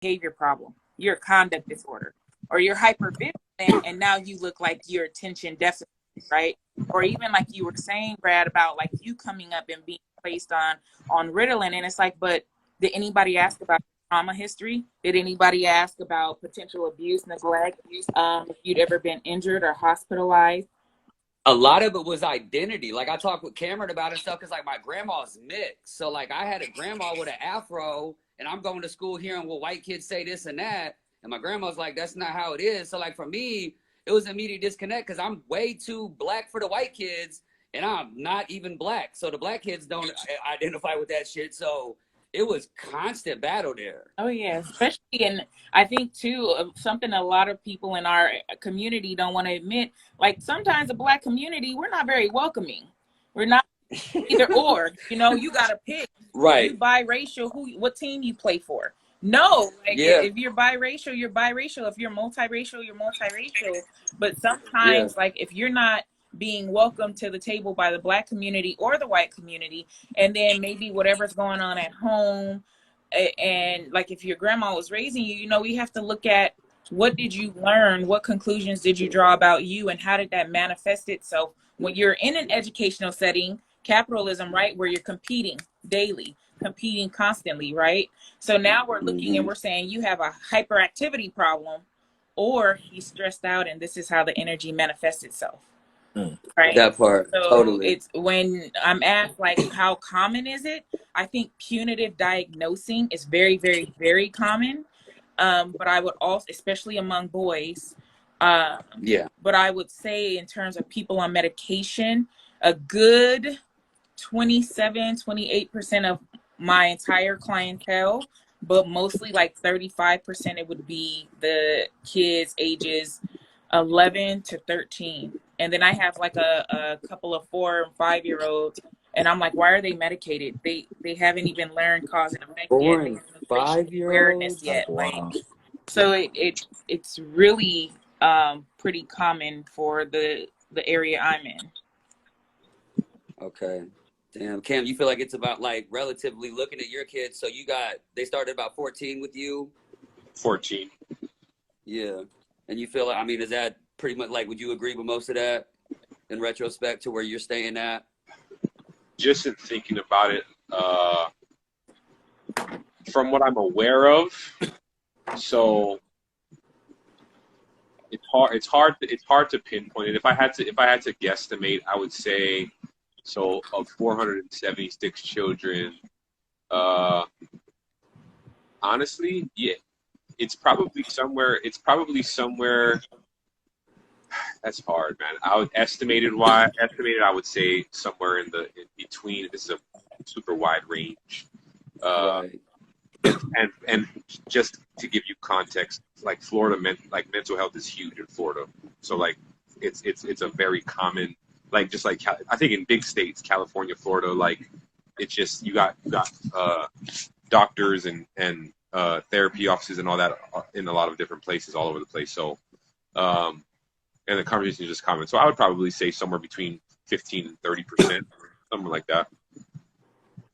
behavior problem, your conduct disorder, or you're hypervigilant and now you look like your attention deficit, right? Or even like you were saying, Brad, about like you coming up and being placed on Ritalin, and it's like, but did anybody ask about trauma history? Did anybody ask about potential abuse, neglect? If you'd ever been injured or hospitalized? A lot of it was identity. Like I talked with Cameron about it and stuff, because like my grandma's mixed. So like I had a grandma with an afro, and I'm going to school hearing well white kids say this and that, and my grandma's like, that's not how it is. So like for me, it was an immediate disconnect because I'm way too black for the white kids, and I'm not even black. So the black kids don't identify with that shit. So it was constant battle there. Oh yeah, especially, and I think too, something a lot of people in our community don't want to admit. Like sometimes the Black community, we're not very welcoming. We're not either or. You know, you got to pick. Right. You biracial, what team you play for? No, like if you're biracial, you're biracial. If you're multiracial, you're multiracial. But sometimes, like if you're not being welcomed to the table by the Black community or the white community, and then maybe whatever's going on at home, and like if your grandma was raising you, you know, we have to look at what did you learn, what conclusions did you draw about you, and how did that manifest itself when you're in an educational setting, capitalism, right, where you're competing daily, competing constantly, right? So now we're looking and we're saying you have a hyperactivity problem, or he's stressed out, and this is how the energy manifests itself. Right. That part, so totally. It's when I'm asked like how common is it, I think punitive diagnosing is very, very, very common. But I would also, especially among boys, but I would say in terms of people on medication, a good 28% of my entire clientele, but mostly like 35%, it would be the kids ages 11 to 13. And then I have like a couple of 4 and 5 year olds, and I'm like, why are they medicated? They haven't even learned cause and effect 4 yet. and 5 year awareness yet. Wow. Like, so it's really pretty common for the area I'm in. Okay. Damn, Cam, you feel like it's about like relatively looking at your kids. So they started about 14 with you? 14. Yeah. And you feel like, I mean, is that pretty much like, would you agree with most of that in retrospect to where you're staying at? Just in thinking about it, from what I'm aware of, so it's hard to pinpoint it. If I had to guesstimate, I would say, so of 476 children, honestly, yeah, it's probably somewhere. That's hard, man. I would estimate I would say somewhere in between. This is a super wide range. Right. And just to give you context, like Florida, mental health is huge in Florida. So like it's a very common, like just like I think in big states, California, Florida, like it's just you got doctors and therapy offices and all that in a lot of different places all over the place. So and the conversation is just common. So I would probably say somewhere between 15 and 30%, something like that.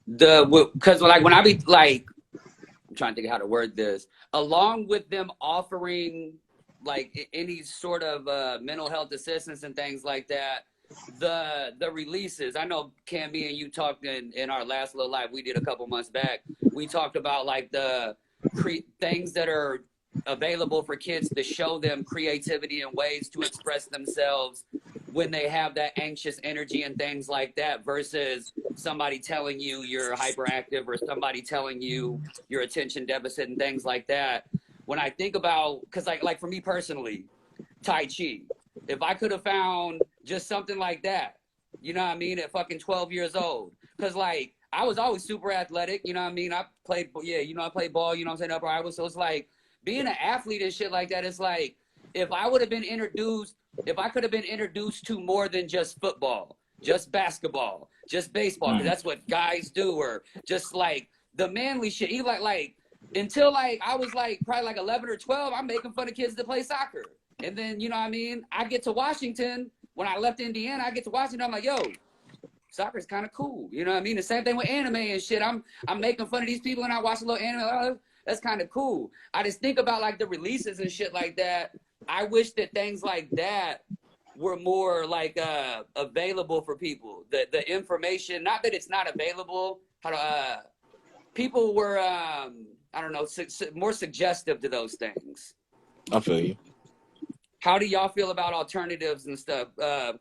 Because like when I be like, I'm trying to think of how to word this, along with them offering like any sort of mental health assistance and things like that, the releases. I know Cam, me and you talked in our last little live we did a couple months back. We talked about like the things that are available for kids to show them creativity and ways to express themselves when they have that anxious energy and things like that, versus somebody telling you you're hyperactive or somebody telling you your attention deficit and things like that. When I think about, because like for me personally, Tai Chi, if I could have found just something like that, you know what I mean, at fucking 12 years old, because like I was always super athletic, you know what I mean, I played ball, you know what I'm saying, upper Iowa. So it's like being an athlete and shit like that, it's like if I could have been introduced to more than just football, just basketball, just baseball, because that's what guys do, or just like the manly shit. He like until like I was like probably like 11 or 12, I'm making fun of kids that play soccer. And then, you know what I mean, I get to Washington. When I left Indiana, I get to Washington, I'm like, yo, soccer's kind of cool. You know what I mean? The same thing with anime and shit. I'm making fun of these people, and I watch a little anime. that's kind of cool. I just think about like the releases and shit like that. I wish that things like that were more like available for people. The information, not that it's not available, how to people were I don't know, more suggestive to those things. I feel you. How do y'all feel about alternatives and stuff?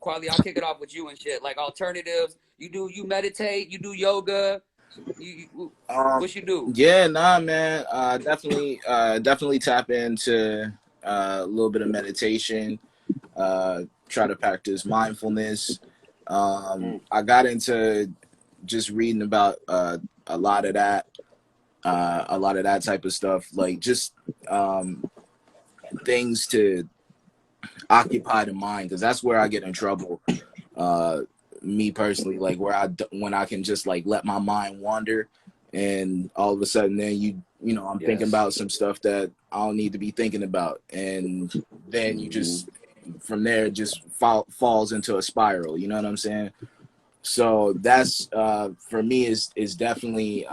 Quali, I'll kick it off with you and shit. Like alternatives, you meditate, you do yoga, what you do? Yeah, nah, man. Definitely tap into a little bit of meditation. Try to practice mindfulness. I got into just reading about a lot of that type of stuff, like just things to occupy the mind, because that's where I get in trouble. Me personally, like when I can just like let my mind wander, and all of a sudden then you know I'm thinking about some stuff that I don't need to be thinking about, and then you just from there just falls into a spiral. You know what I'm saying? So that's for me is definitely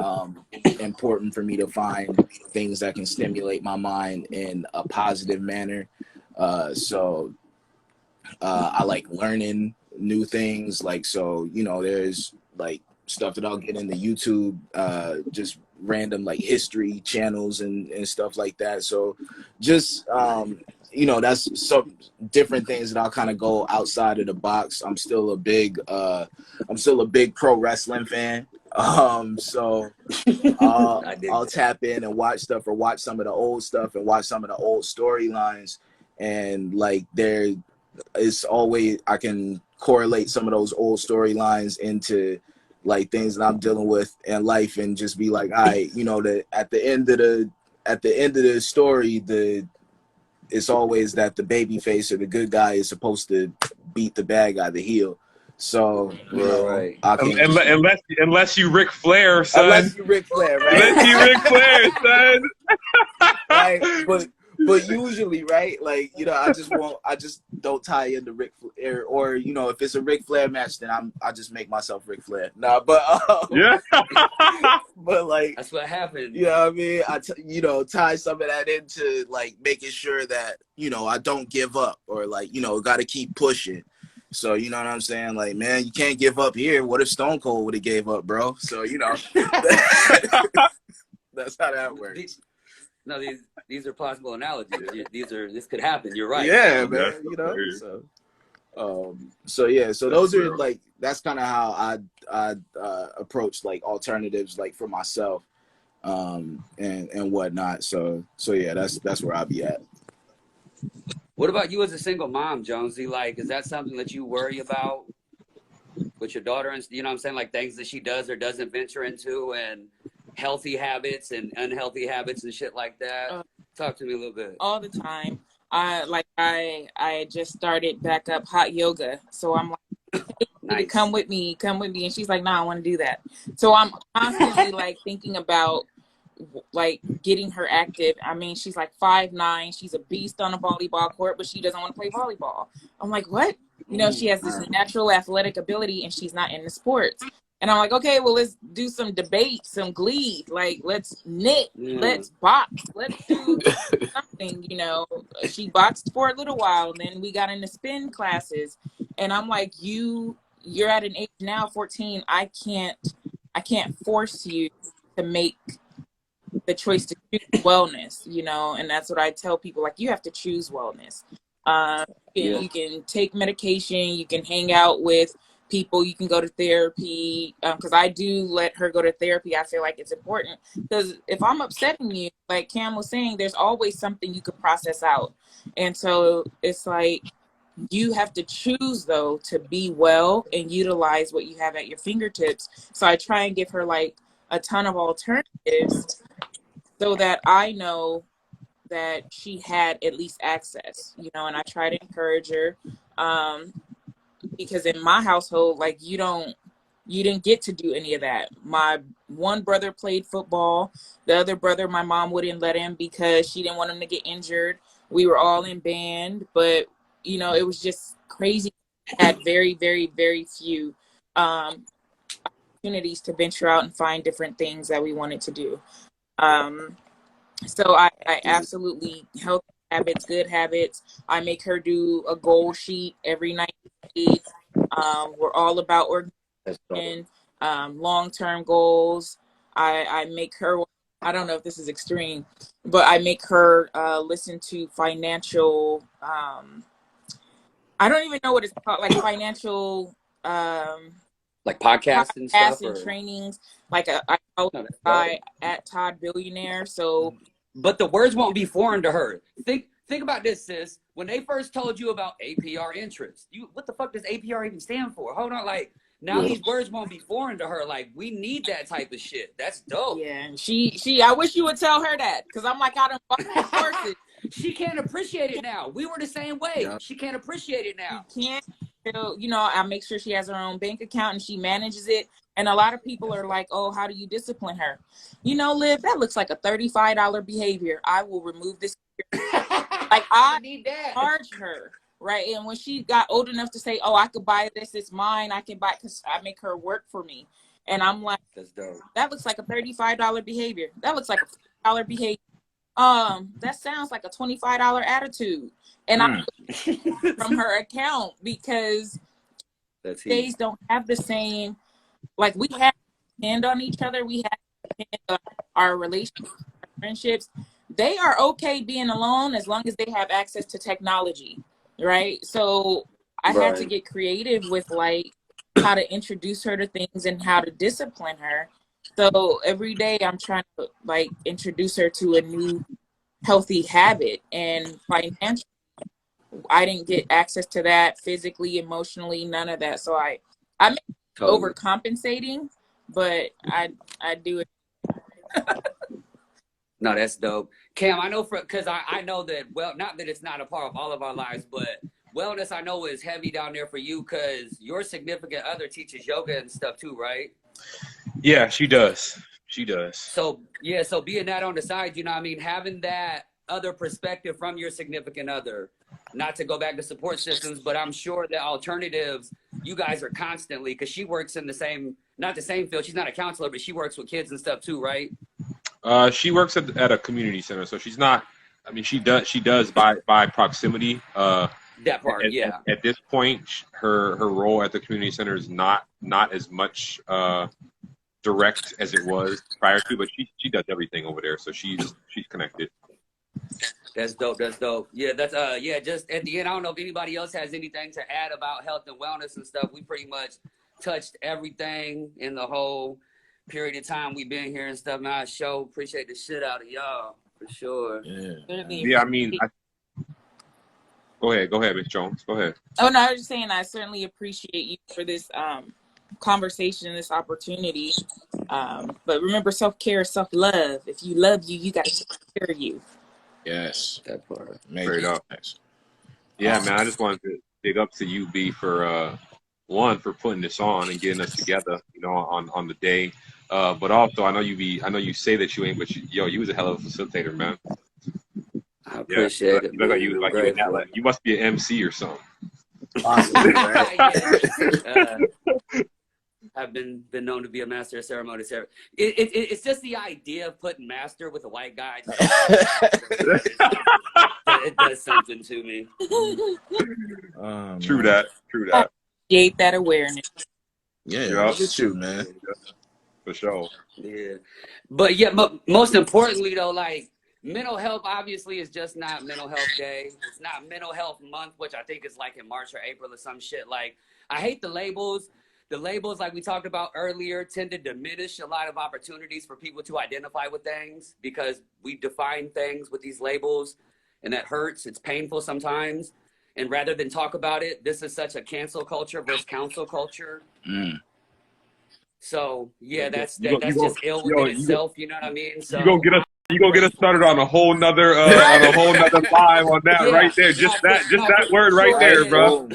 important for me to find things that can stimulate my mind in a positive manner. So I like learning new things. Like, so, you know, there's like stuff that I'll get into YouTube, just random like history channels and stuff like that. So just, you know, that's some different things that I'll kind of go outside of the box. I'm still a big pro wrestling fan. So I'll tap in and watch stuff, or watch some of the old stuff and watch some of the old storylines. And like there is always, I can correlate some of those old storylines into like things that I'm dealing with in life, and just be like, all right, you know, that at the end of the story, it's always that the baby face or the good guy is supposed to beat the bad guy, the heel. So, you know, right. I can unless you Ric Flair, son. Unless you Ric Flair, right? Unless you Ric Flair, son. Right, but usually, right, like, you know, I just don't tie into Ric Flair, or, you know, if it's a Ric Flair match, then I just make myself Ric Flair. Nah, but yeah. But like, that's what happened. You know what I mean? You know, tie some of that into like making sure that, you know, I don't give up, or like, you know, got to keep pushing. So, you know what I'm saying? Like, man, you can't give up here. What if Stone Cold would have gave up, bro? So, you know, that's how that works. These are plausible analogies. This could happen. You're right. Yeah, man. You know, so yeah. So those are like, that's kind of how I approach like alternatives, like for myself, and whatnot. So yeah, that's where I'll be at. What about you as a single mom, Jonesy? Like, is that something that you worry about with your daughter? And, you know what I'm saying? Like things that she does or doesn't venture into, and healthy habits and unhealthy habits and shit like that. Talk to me a little bit. All the time. I just started back up hot yoga. So I'm like, nice. Come with me. And she's like, nah, I want to do that. So I'm constantly like thinking about like getting her active. I mean, she's like 5'9". She's a beast on a volleyball court, but she doesn't want to play volleyball. I'm like, what? You know, she has this natural athletic ability and she's not into sports. And I'm like, okay, well, let's do some debate, some glee. Like, let's knit, let's box, let's do something, you know. She boxed for a little while, and then we got into spin classes. And I'm like, you're at an age now, 14. I can't force you to make the choice to choose wellness, you know. And that's what I tell people, like, you have to choose wellness. You can take medication, you can hang out with people, you can go to therapy, because I do let her go to therapy. I feel like it's important, because if I'm upsetting you, like Cam was saying, there's always something you could process out. And so it's like, you have to choose though to be well and utilize what you have at your fingertips. So I try and give her like a ton of alternatives so that I know that she had at least access, you know. And I try to encourage her, because in my household, like, you didn't get to do any of that. My one brother played football. The other brother, my mom wouldn't let him because she didn't want him to get injured. We were all in band, but, you know, it was just crazy. Had very, very, very few opportunities to venture out and find different things that we wanted to do. So I absolutely healthy habits, good habits. I make her do a goal sheet every 90 days. We're all about organization, long-term goals. I make her, I don't know if this is extreme, but I make her listen to financial, I don't even know what it's called, like financial, like podcasts and stuff, and or trainings. Like I follow a guy at Todd Billionaire. So, but the words won't be foreign to her. Think about this, sis. When they first told you about APR interest, what the fuck does APR even stand for? Hold on, like now these words won't be foreign to her. Like we need that type of shit. That's dope. Yeah, and she. I wish you would tell her that, because I'm like, I don't bought courses. She can't appreciate it now. We were the same way. Yeah. She can't appreciate it now. She can't. You know, I make sure she has her own bank account and she manages it. And a lot of people are like, oh, how do you discipline her? You know, Liv, that looks like a $35 behavior. I will remove this. Like, I need that. Charge her, right? And when she got old enough to say, oh, I could buy this, it's mine, I can buy it, because I make her work for me. And I'm like, that's dope. That looks like a $35 behavior. That looks like a $40 behavior. That sounds like a $25 attitude. And I from her account, because days don't have the same, like we have to depend on each other. We have to depend on our relationships, our friendships. They are okay being alone as long as they have access to technology, right? So I had to get creative with like how to introduce her to things and how to discipline her. So every day I'm trying to like introduce her to a new healthy habit. And financially, I didn't get access to that physically, emotionally, none of that. So I'm overcompensating, but I do it. No, that's dope. Cam, I know because I know that, well, not that it's not a part of all of our lives, but wellness I know is heavy down there for you because your significant other teaches yoga and stuff too, right? Yeah, she does. She does. So, yeah, so being that on the side, you know what I mean, having that other perspective from your significant other, not to go back to support systems, but I'm sure that alternatives, you guys are constantly, because she works in the same, not the same field, she's not a counselor, but she works with kids and stuff too, right? She works at a community center, so she's not. I mean, she does by proximity. That part, yeah. At this point, her role at the community center is not as much direct as it was prior to, but she does everything over there, so she's connected. That's dope. That's dope. Yeah, that's yeah. Just at the end, I don't know if anybody else has anything to add about health and wellness and stuff. We pretty much touched everything in the whole period of time we've been here and stuff. Man, I sure appreciate the shit out of y'all for sure. Yeah. I mean, go ahead, Ms. Jones. Go ahead. Oh no, I was just saying I certainly appreciate you for this conversation, this opportunity. But remember, self-care is self-love. If you love you, you got to take care of you. Yes, that part. Straight up. Yeah, man. I just wanted to big up to you, B, for one, for putting this on and getting us together, you know, on the day. But also, I know you say that you ain't, but you was a hell of a facilitator, man. I appreciate it. You must be an MC or something. Possibly, right? I've been known to be a master of ceremonies. It's just the idea of putting master with a white guy. It does something to me. True that. Create that awareness. Yeah, it's true, man. For sure. Yeah, but yeah, most importantly though, like mental health obviously is just not Mental Health Day. It's not Mental Health Month, which I think is like in March or April or some shit. Like I hate the labels. The labels, like we talked about earlier, tend to diminish a lot of opportunities for people to identify with things because we define things with these labels, and that hurts. It's painful sometimes. And rather than talk about it, this is such a cancel culture versus counsel culture. So yeah, that's just ill within itself. You know what I mean? So you gonna get us started on a whole nother live on that right there. Just that word right there, bro.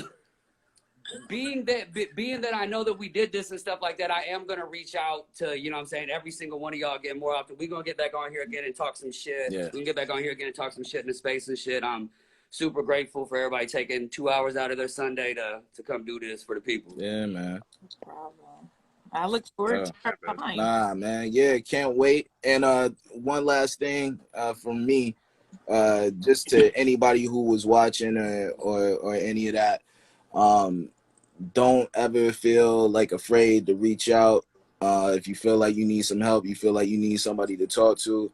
Being that I know that we did this and stuff like that, I am going to reach out to, you know what I'm saying, every single one of y'all again more often. We're going to get back on here again and talk some shit. Yeah. We can get back on here again and talk some shit in the space and shit. I'm super grateful for everybody taking 2 hours out of their Sunday to come do this for the people. Yeah, man. No problem. I look forward to our man. time. Nah, man. Yeah, can't wait. And one last thing from me, just to anybody who was watching or any of that, um, don't ever feel like afraid to reach out. If you feel like you need some help, you feel like you need somebody to talk to,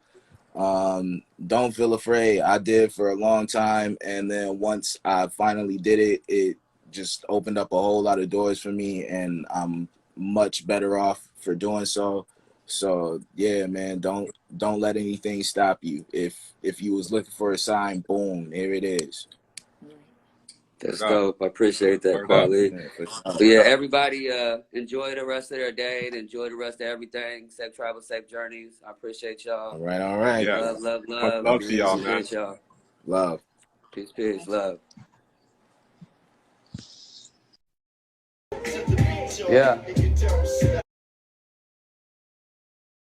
don't feel afraid. I did for a long time, and then once I finally did it, it just opened up a whole lot of doors for me, and I'm much better off for doing so. So yeah, man, don't let anything stop you. If you was looking for a sign, boom, here it is. That's dope. I appreciate that, Carly. So yeah, everybody enjoy the rest of their day and enjoy the rest of everything. Safe travel, safe journeys. I appreciate y'all. All right, all right. Yeah. Love, love, Much love. love to y'all, man. Appreciate y'all. Love. Peace, peace, love. Yeah.